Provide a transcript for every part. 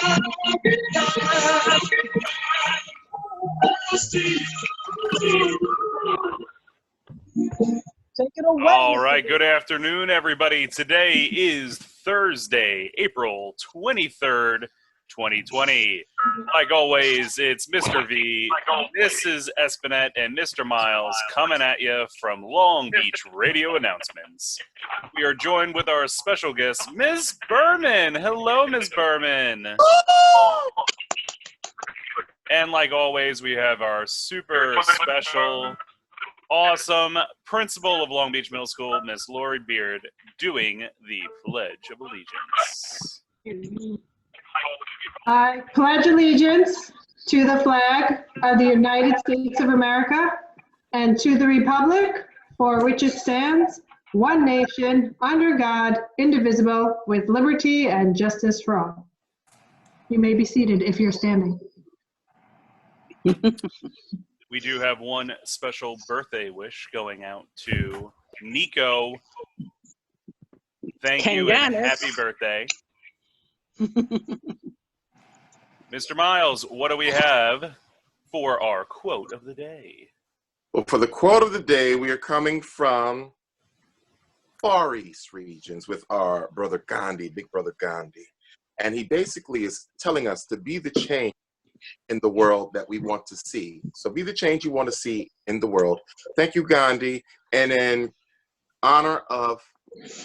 Take it away. All right, good afternoon, everybody. Today is Thursday, April 23rd, 2020. Like always, it's Mr. V, this is Espinet and Mr. Myles coming at you from Long Beach Radio Announcements. We are joined with our special guest, Ms. Berman. Hello, Ms. Berman. And like always, we have our super special, awesome principal of Long Beach Middle School, Miss Lori Beard, doing the Pledge of Allegiance. I pledge allegiance to the flag of the United States of America and to the republic for which it stands, one nation, under God, indivisible, with liberty and justice for all. You may be seated if you're standing. We do have one special birthday wish going out to Nico. Thank you and happy birthday. Mr. Myles, what do we have for our quote of the day? Well, for the quote of the day, we are coming from Far East regions with our brother Gandhi, Big Brother Gandhi. And he basically is telling us to be the change in the world that we want to see. So be the change you want to see in the world. Thank you, Gandhi. And in honor of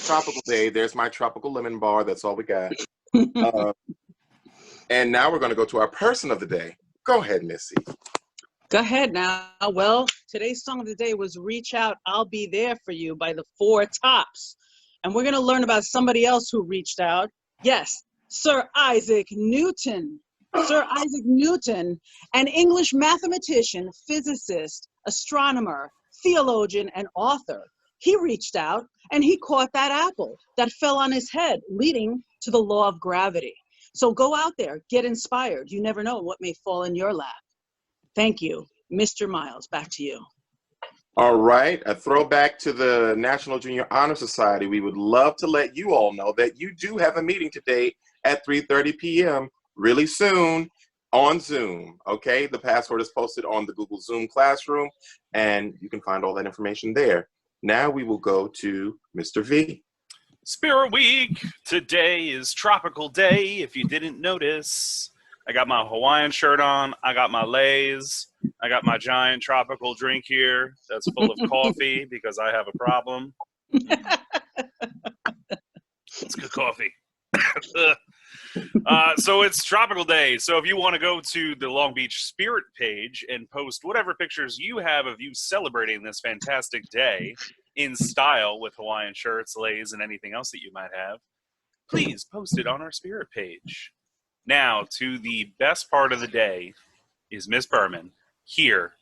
Tropical Day, there's my tropical lemon bar. That's all we got. And now we're going to go to our person of the day. Go ahead, Missy. Go ahead now. Well, today's song of the day was Reach Out, I'll Be There For You by the Four Tops. And we're going to learn about somebody else who reached out. Yes, Sir Isaac Newton. Sir Isaac Newton, an English mathematician, physicist, astronomer, theologian, and author. He reached out and he caught that apple that fell on his head, leading to the law of gravity. So go out there, get inspired. You never know what may fall in your lap. Thank you. Mr. Myles, back to you. All right, a throwback to the National Junior Honor Society. We would love to let you all know that you do have a meeting today at 3:30 p.m. really soon on Zoom, okay? The password is posted on the Google Zoom Classroom, and you can find all that information there. Now we will go to Mr. V. Spirit Week. Today is Tropical Day, if you didn't notice. I got my Hawaiian shirt on. I got my Lays. I got my giant tropical drink here that's full of coffee because I have a problem. It's good coffee. So it's Tropical Day. So if you want to go to the Long Beach Spirit page and post whatever pictures you have of you celebrating this fantastic day in style with Hawaiian shirts, Lays, and anything else that you might have, please post it on our Spirit page. Now, to the best part of the day is Miss Berman here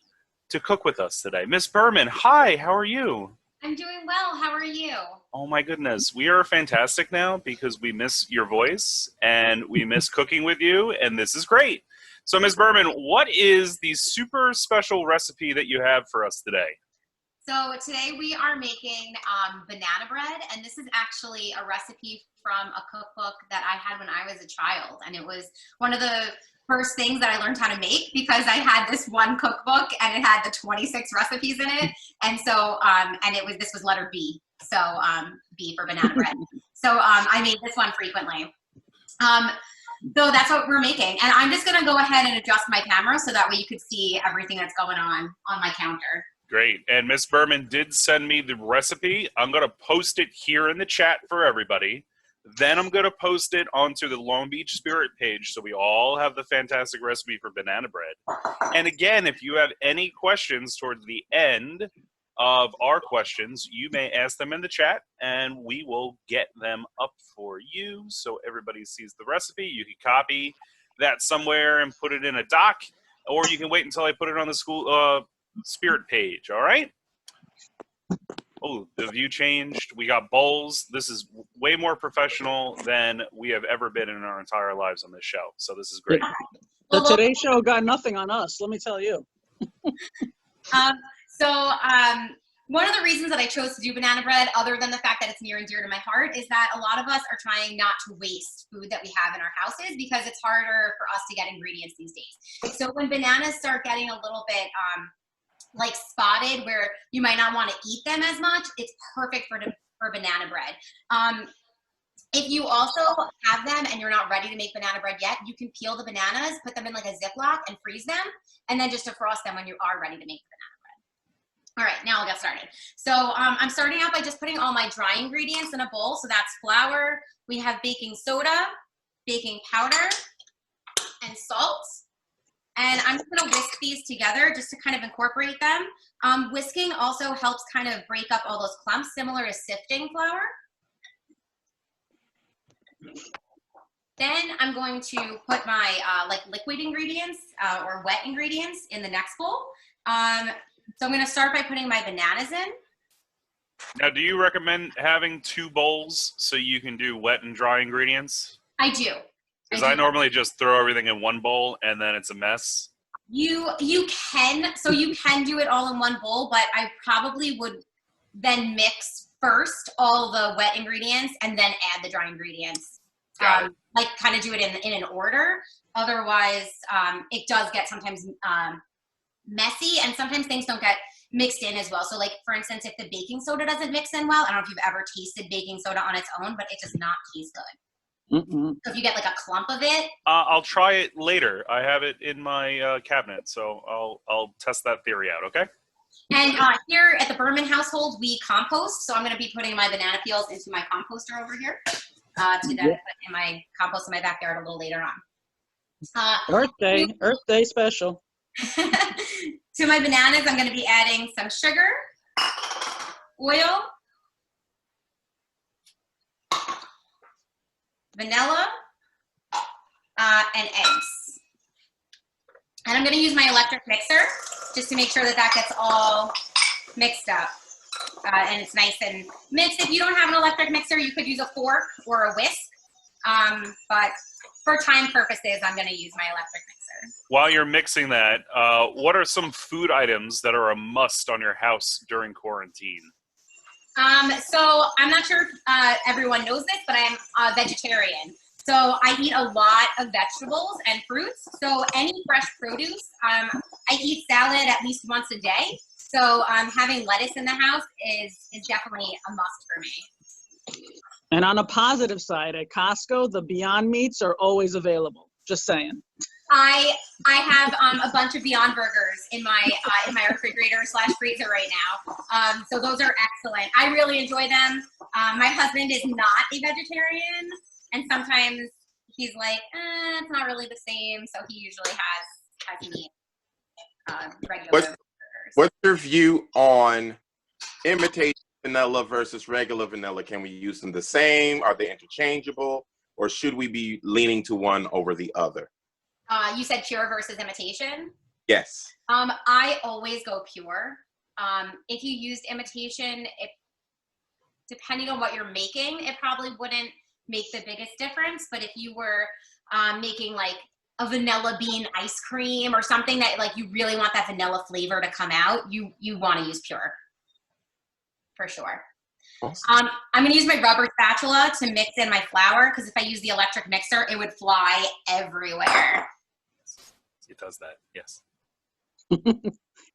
to cook with us today. Miss Berman, hi, how are you? I'm doing well. How are you? Oh my goodness. We are fantastic now because we miss your voice and we miss cooking with you, and this is great. So Ms. Berman, what is the super special recipe that you have for us today? So today we are making banana bread, and this is actually a recipe from a cookbook that I had when I was a child, and it was one of the first things that I learned how to make because I had this one cookbook and it had the 26 recipes in it. And so, this was letter B. So B for banana bread. So I made this one frequently. So that's what we're making. And I'm just gonna go ahead and adjust my camera so that way you could see everything that's going on my counter. Great. And Miss Berman did send me the recipe. I'm gonna post it here in the chat for everybody. Then I'm going to post it onto the Long Beach Spirit page so we all have the fantastic recipe for banana bread. And again, if you have any questions towards the end of our questions, you may ask them in the chat and we will get them up for you so everybody sees the recipe. You can copy that somewhere and put it in a doc, or you can wait until I put it on the school Spirit page, all right? Oh, the view changed. We got bowls. This is way more professional than we have ever been in our entire lives on this show. So this is great. The Today Show got nothing on us, let me tell you. one of the reasons that I chose to do banana bread, other than the fact that it's near and dear to my heart, is that a lot of us are trying not to waste food that we have in our houses because it's harder for us to get ingredients these days. So when bananas start getting a little bit like spotted where you might not want to eat them as much, it's perfect for banana bread. If you also have them and you're not ready to make banana bread yet, you can peel the bananas, put them in like a Ziploc and freeze them, and then just defrost them when you are ready to make banana bread. All right, now I'll get started. So I'm starting out by just putting all my dry ingredients in a bowl. So that's flour, we have baking soda, baking powder, and salt. And I'm just gonna whisk these together just to kind of incorporate them. Whisking also helps kind of break up all those clumps, similar to sifting flour. Then I'm going to put my like liquid ingredients or wet ingredients in the next bowl. So I'm gonna start by putting my bananas in. Now, do you recommend having 2 bowls so you can do wet and dry ingredients? I do. Because I normally just throw everything in one bowl and then it's a mess. You can, so you can do it all in one bowl, but I probably would then mix first all the wet ingredients and then add the dry ingredients. Like kind of do it in an order. Otherwise, it does get sometimes messy, and sometimes things don't get mixed in as well. So like, for instance, if the baking soda doesn't mix in well, I don't know if you've ever tasted baking soda on its own, but it does not taste good. Mm-mm. So if you get like a clump of it. I'll try it later. I have it in my cabinet, so I'll test that theory out, okay? And here at the Berman household, we compost. So I'm going to be putting my banana peels into my composter over here to then put in my compost in my backyard a little later on. Earth Day special. To my bananas, I'm going to be adding some sugar, oil, vanilla, and eggs. And I'm going to use my electric mixer just to make sure that that gets all mixed up. And it's nice and mixed. If you don't have an electric mixer, you could use a fork or a whisk. But for time purposes, I'm going to use my electric mixer. While you're mixing that, what are some food items that are a must on your house during quarantine? So I'm not sure if everyone knows this, but I am a vegetarian. So I eat a lot of vegetables and fruits. So any fresh produce, I eat salad at least once a day. So having lettuce in the house is definitely a must for me. And on a positive side, at Costco, the Beyond Meats are always available. Just saying. I have a bunch of Beyond Burgers in my refrigerator / freezer right now. So those are excellent. I really enjoy them. My husband is not a vegetarian, and sometimes he's like, it's not really the same. So he usually has meat, regular burgers. What's your view on imitation vanilla versus regular vanilla? Can we use them the same? Are they interchangeable? Or should we be leaning to one over the other? You said pure versus imitation? Yes. I always go pure. If you used imitation, depending on what you're making, it probably wouldn't make the biggest difference. But if you were making like a vanilla bean ice cream or something that like you really want that vanilla flavor to come out, you want to use pure, for sure. Awesome. I'm gonna use my rubber spatula to mix in my flour, because if I use the electric mixer, it would fly everywhere. It does that, yes.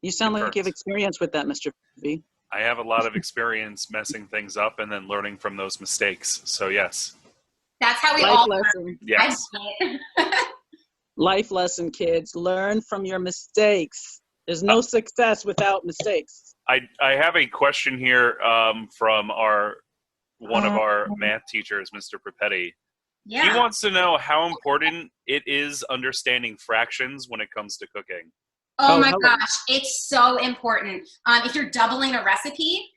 You sound like you have experience with that, Mr. B. I have a lot of experience messing things up and then learning from those mistakes. So yes. That's how we Life all lesson. learn. Yes. Life lesson, kids. Learn from your mistakes. There's no success without mistakes. I have a question here from one of our math teachers, Mr. Papetti. Yeah. He wants to know how important it is understanding fractions when it comes to cooking. Oh my gosh, it's so important. If you're doubling a recipe,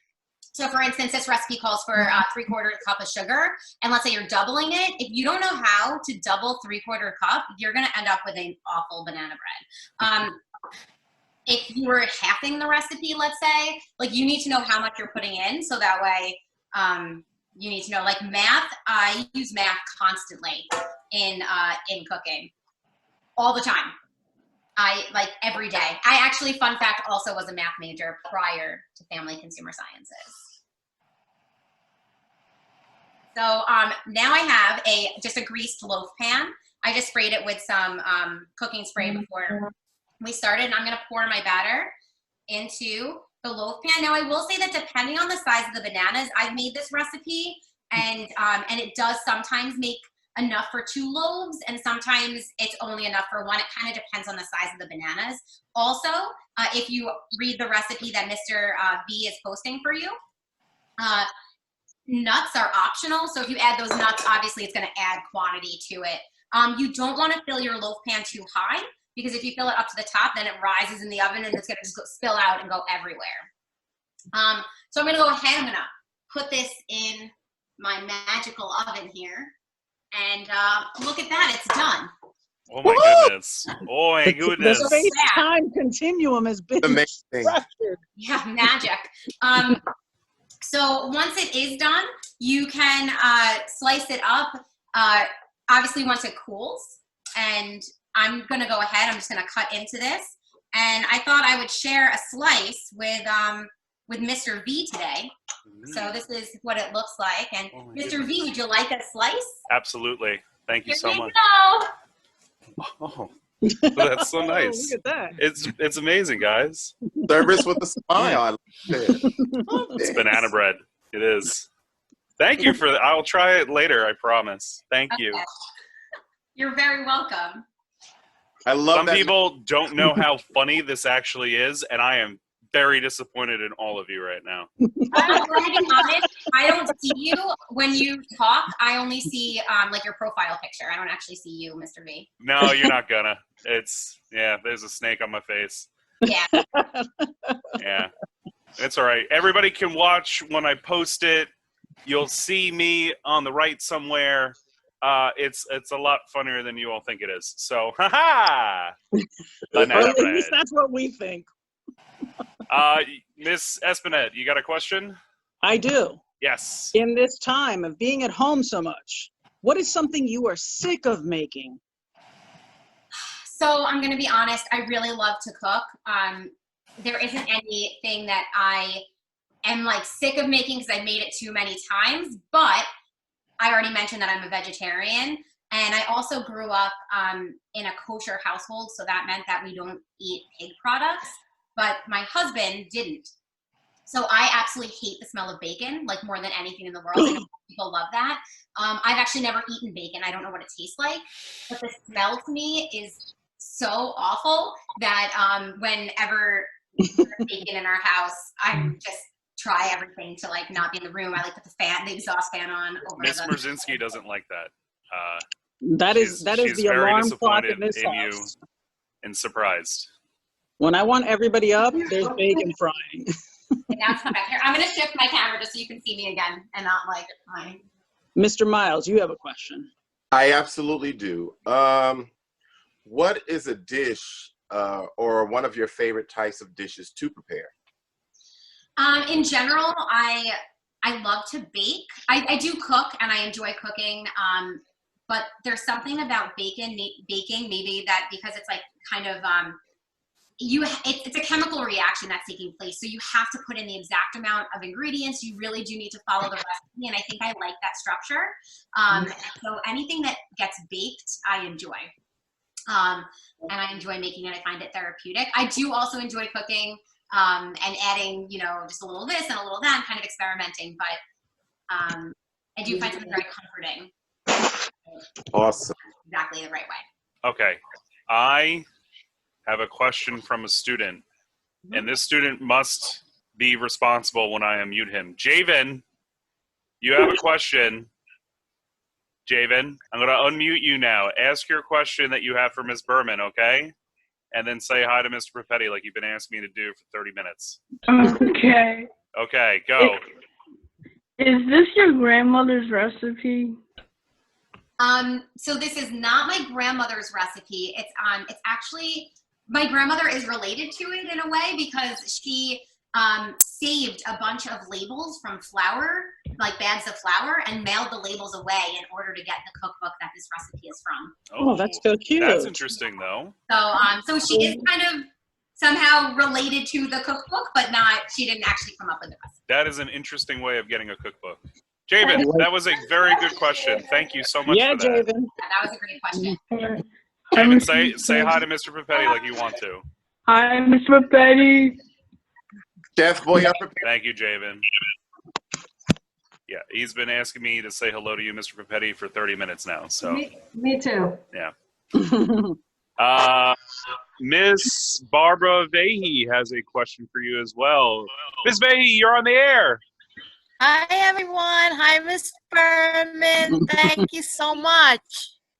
so for instance, this recipe calls for 3/4 cup of sugar, and let's say you're doubling it. If you don't know how to double 3/4 cup, you're gonna end up with an awful banana bread. If you were halving the recipe, let's say, like you need to know how much you're putting in, so that way you need to know, like math. I use math constantly in cooking, all the time. I like every day. I actually, fun fact, also was a math major prior to family consumer sciences. So now I have just a greased loaf pan. I just sprayed it with some cooking spray before we started, and I'm gonna pour my batter into the loaf pan. Now I will say that depending on the size of the bananas, I've made this recipe, and it does sometimes make enough for 2 loaves, and sometimes it's only enough for 1. It kind of depends on the size of the bananas. Also, if you read the recipe that Mr. V is posting for you, nuts are optional. So if you add those nuts, obviously it's going to add quantity to it. You don't want to fill your loaf pan too high, because if you fill it up to the top, then it rises in the oven and it's going to just spill out and go everywhere. So I'm going to go ahead. I'm going to put this in my magical oven here. And look at that, it's done. Oh my goodness. Oh my goodness. The space-time continuum has been structured. Yeah, magic. So once it is done, you can slice it up, obviously once it cools. And I'm gonna go ahead, I'm just gonna cut into this. And I thought I would share a slice with Mr. V today. So this is what it looks like. And Mr. V, would you like a slice? Absolutely. Thank you so much. Oh, that's so nice. Look at that. It's amazing, guys. Service with a smile. I love it. It's banana bread. It is. Thank you for that. I'll try it later, I promise. Thank you. You're very welcome. I love Some that. people don't know how funny this actually is, and I am very disappointed in all of you right now. I'm going to be honest, I don't see you when you talk. I only see like your profile picture. I don't actually see you, Mr. V. No, you're not gonna. There's a snake on my face. Yeah. Yeah. It's all right. Everybody can watch when I post it. You'll see me on the right somewhere. It's a lot funnier than you all think it is. So, haha! Well, at least that's what we think. Miss Espinet, you got a question? I do. Yes. In this time of being at home so much, what is something you are sick of making? So I'm going to be honest, I really love to cook. There isn't anything that I am like sick of making because I made it too many times, but I already mentioned that I'm a vegetarian, and I also grew up in a kosher household, so that meant that we don't eat pig products. But my husband didn't. So I absolutely hate the smell of bacon, like more than anything in the world. I know people love that. I've actually never eaten bacon. I don't know what it tastes like. But the smell to me is so awful that whenever there's bacon in our house, I just try everything to like not be in the room. I like put the exhaust fan on. Miss Merzinski doesn't like that. That is the alarm clock in this house. And surprised. When I want everybody up, there's bacon frying. And now come back here. I'm going to shift my camera just so you can see me again and not like mine. Mr. Myles, you have a question. I absolutely do. What is a dish or one of your favorite types of dishes to prepare? In general, I love to bake. I do cook and I enjoy cooking. But there's something about baking maybe that because it's like kind of it's a chemical reaction that's taking place. So you have to put in the exact amount of ingredients. You really do need to follow the recipe. And I think I like that structure. So anything that gets baked, I enjoy. And I enjoy making it. I find it therapeutic. I do also enjoy cooking and adding, just a little this and a little that, kind of experimenting. But I do find something very comforting. Awesome. Exactly the right way. Okay. I have a question from a student, and this student must be responsible when I unmute him. Javen, you have a question. Javen, I'm going to unmute you now. Ask your question that you have for Ms. Berman, okay? And then say hi to Mr. Papetti like you've been asking me to do for 30 minutes. Okay. Okay, go. Is this your grandmother's recipe? So this is not my grandmother's recipe. It's actually, my grandmother is related to it in a way because she saved a bunch of labels from flour, like bags of flour, and mailed the labels away in order to get the cookbook that this recipe is from. Oh, that's so cute. That's interesting, though. So she is kind of somehow related to the cookbook, but she didn't actually come up with the recipe. That is an interesting way of getting a cookbook. Javen, that was a very good question. Thank you so much for that. Javen. Yeah, that was a great question. Javen, say hi to Mr. Papetti like you want to. Hi, Mr. Papetti. Chef boy up. Thank you, Javen. Yeah, he's been asking me to say hello to you, Mr. Papetti, for 30 minutes now. So Me too. yeah. Miss Barbara Vahey has a question for you as well. Miss Vahey, you're on the air. Hi, everyone. Hi, Miss Berman. Thank you so much.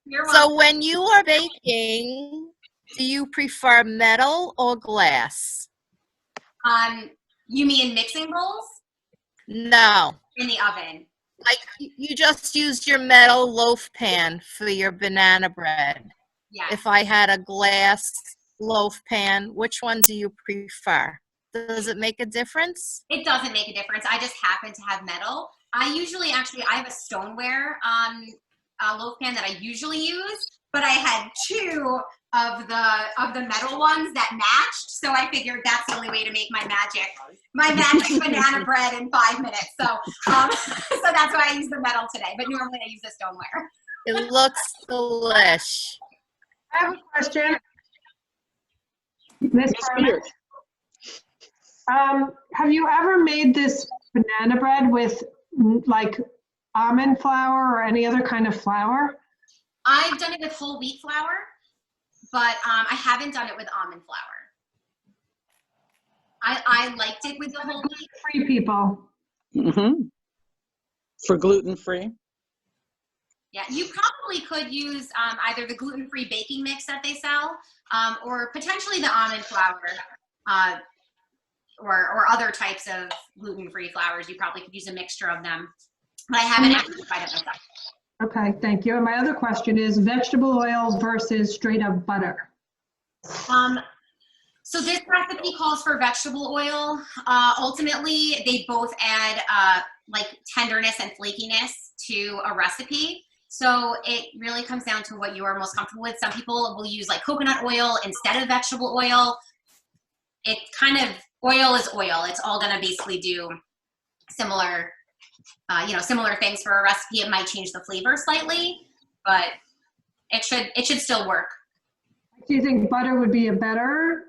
You're welcome. So when you are baking, do you prefer metal or glass? You mean mixing bowls? No. In the oven. Like you just used your metal loaf pan for your banana bread. Yeah. If I had a glass loaf pan, which one do you prefer? Does it make a difference? It doesn't make a difference. I just happen to have metal. I usually I have a stoneware loaf pan that I usually use, but I had two of the metal ones that matched, so I figured that's the only way to make my magic banana bread in 5 minutes. So so that's why I use the metal today, but normally I use the stoneware. It looks delish. I have a question. Miss Berman, have you ever made this banana bread with like almond flour or any other kind of flour? I've done it with whole wheat flour, but I haven't done it with almond flour. I liked it with the whole wheat. Free people. Mm-hmm. For gluten-free. Yeah, you probably could use either the gluten-free baking mix that they sell, or potentially the almond flour, or other types of gluten-free flours. You probably could use a mixture of them. But I haven't actually tried it myself. Okay, thank you. And my other question is vegetable oil versus straight up butter. So this recipe calls for vegetable oil. Ultimately, they both add like tenderness and flakiness to a recipe. So it really comes down to what you are most comfortable with. Some people will use like coconut oil instead of vegetable oil. It kind of, oil is oil. It's all gonna basically do similar, similar things for a recipe. It might change the flavor slightly, but it should still work. Do you think butter would be a better,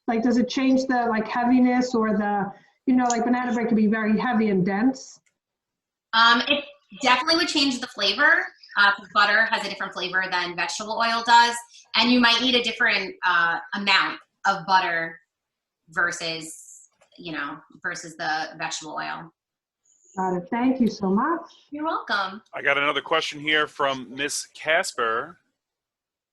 like, does it change the like heaviness or the, like banana bread could be very heavy and dense? It definitely would change the flavor. Because butter has a different flavor than vegetable oil does, and you might need a different amount of butter versus the vegetable oil. Got it. Thank you so much. You're welcome. I got another question here from Miss Casper.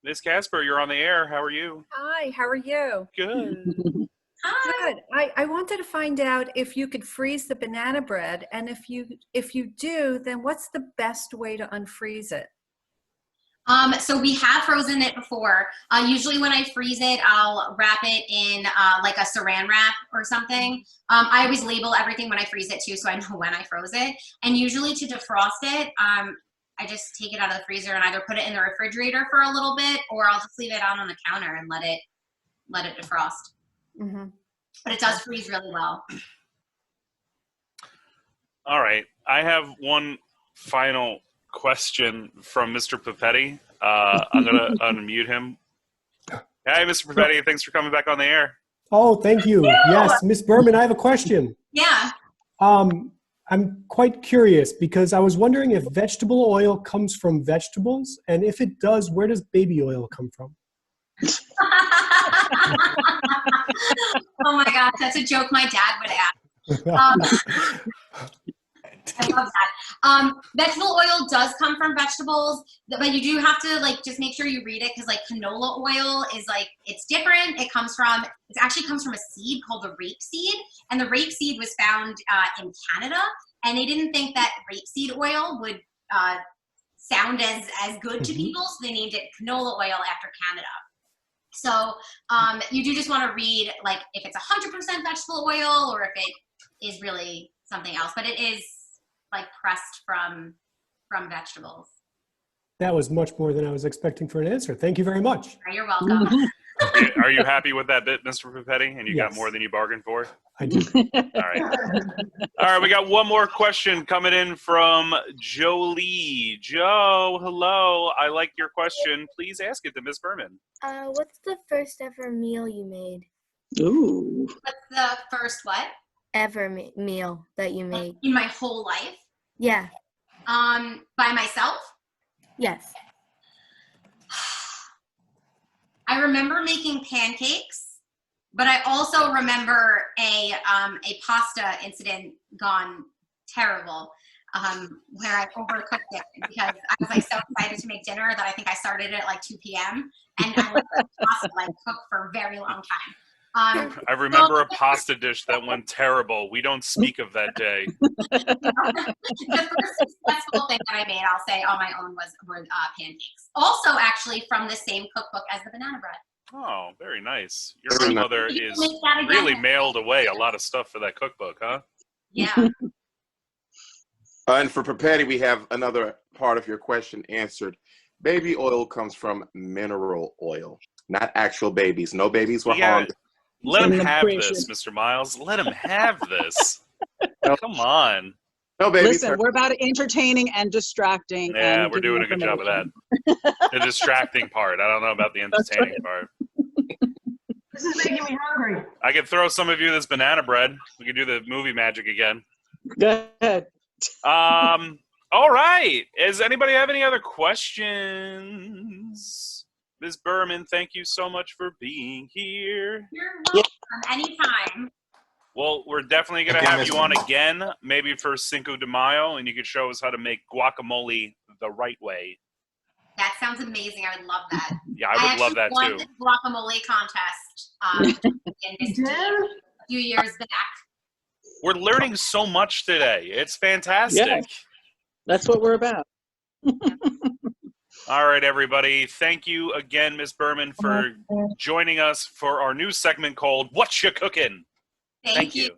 Miss Casper, you're on the air. How are you? Hi, how are you? Good. Hi. Good. I wanted to find out if you could freeze the banana bread, and if you do, then what's the best way to unfreeze it? So we have frozen it before. Usually when I freeze it, I'll wrap it in like a saran wrap or something. I always label everything when I freeze it too, so I know when I froze it. And usually to defrost it, I just take it out of the freezer and either put it in the refrigerator for a little bit, or I'll just leave it out on the counter and let it defrost. Mm-hmm. But it does freeze really well. All right. I have one final question from Mr. Papetti. I'm going to unmute him. Hey, Mr. Papetti, thanks for coming back on the air. Oh, thank you. Yes, Miss Berman, I have a question. Yeah. I'm quite curious because I was wondering if vegetable oil comes from vegetables, and if it does, where does baby oil come from? Oh my gosh, that's a joke my dad would ask. I love that. Vegetable oil does come from vegetables, but you do have to just make sure you read it, because canola oil is it's different. It actually comes from a seed called the rapeseed, and the rapeseed was found in Canada, and they didn't think that rapeseed oil would sound as good to people, so they named it canola oil after Canada. So you do just want to read, like, if it's 100% vegetable oil or if it is really something else. But it is, like, pressed from vegetables. That was much more than I was expecting for an answer. Thank you very much. You're welcome. Are you happy with that bit, Mr. Papetti? And you got Yes. more than you bargained for? I do. All right. All right, we got one more question coming in from Jolie. Joe, hello. I like your question. Please ask it to Miss Berman. What's the first ever meal you made? Ooh. What's the first what? Ever meal that you made? In my whole life? Yeah. By myself? Yes. I remember making pancakes, but I also remember a pasta incident gone terrible, where I overcooked it because I was like so excited to make dinner that I think I started at like 2 p.m. and I let the pasta like cook for a very long time. I remember a pasta dish that went terrible. We don't speak of that day. The first successful thing that I made, I'll say, on my own were pancakes. Also, actually, from the same cookbook as the banana bread. Oh, very nice. Your grandmother is Make that again. really mailed away a lot of stuff for that cookbook, huh? Yeah. And for Papetti, we have another part of your question answered. Baby oil comes from mineral oil, not actual babies. No babies were harmed. Let him have this, Mr. Myles. Let him have this. Come on. No babies. Listen, we're about entertaining and distracting. Yeah, and we're doing a good job of that. The distracting part. I don't know about the entertaining part. This is making me hungry. I could throw some of you this banana bread. We could do the movie magic again. Go ahead. All right. Does anybody have any other questions? Ms. Berman, thank you so much for being here. You're welcome. Anytime. Well, we're definitely going to have you on again, maybe for Cinco de Mayo, and you could show us how to make guacamole the right way. That sounds amazing. I would love that. Yeah, I would love that too. I actually won the guacamole contest in this team a few years back. We're learning so much today. It's fantastic. Yeah. That's what we're about. All right, everybody. Thank you again, Ms. Berman, for joining us for our new segment called What You Cookin'? Thank you.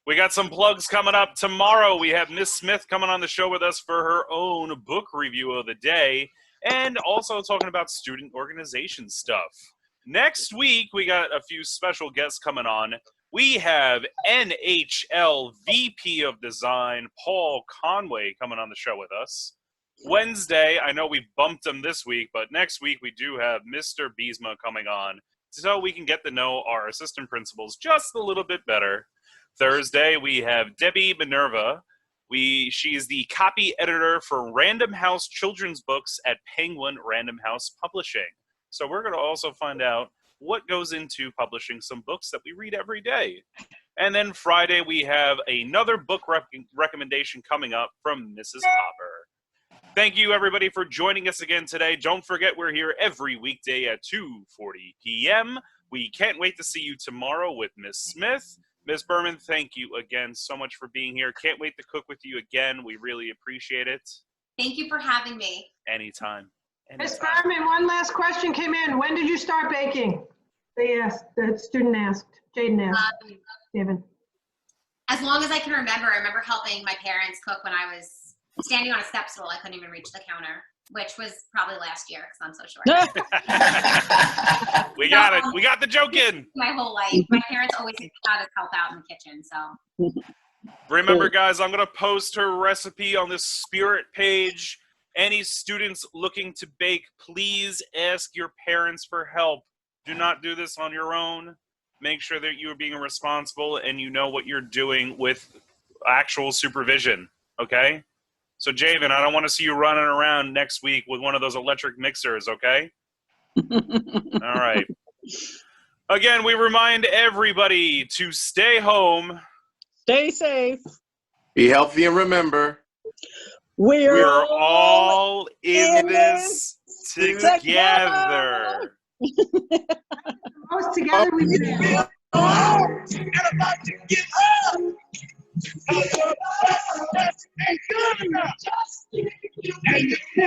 We got some plugs coming up. Tomorrow we have Miss Smith coming on the show with us for her own book review of the day and also talking about student organization stuff. Next week, we got a few special guests coming on. We have NHL VP of Design, Paul Conway, coming on the show with us. Wednesday, I know we bumped him this week, but next week we do have Mr. Biesma coming on so we can get to know our assistant principals just a little bit better. Thursday, we have Debbie Minerva. She is the copy editor for Random House Children's Books at Penguin Random House Publishing. So we're going to also find out what goes into publishing some books that we read every day. And then Friday, we have another book recommendation coming up from Mrs. Hopper. Thank you, everybody, for joining us again today. Don't forget, we're here every weekday at 2:40 p.m. We can't wait to see you tomorrow with Miss Smith. Ms. Berman, thank you again so much for being here. Can't wait to cook with you again. We really appreciate it. Thank you for having me. Anytime. Ms. Berman, one last question came in. When did you start baking? The student asked. Jaden asked. David. As long as I can remember, I remember helping my parents cook when I was standing on a step stool. I couldn't even reach the counter, which was probably last year because I'm so short. We got it. We got the joke in. My whole life. My parents always had us help out in the kitchen, so. Remember, guys, I'm going to post her recipe on the Spirit page. Any students looking to bake, please ask your parents for help. Do not do this on your own. Make sure that you are being responsible and you know what you're doing with actual supervision, okay? So, Javen, I don't want to see you running around next week with one of those electric mixers, okay? All right. Again, we remind everybody to stay home. Stay safe. Be healthy and remember, we're all in this together. Most together we can. And about to get up. Ain't good enough.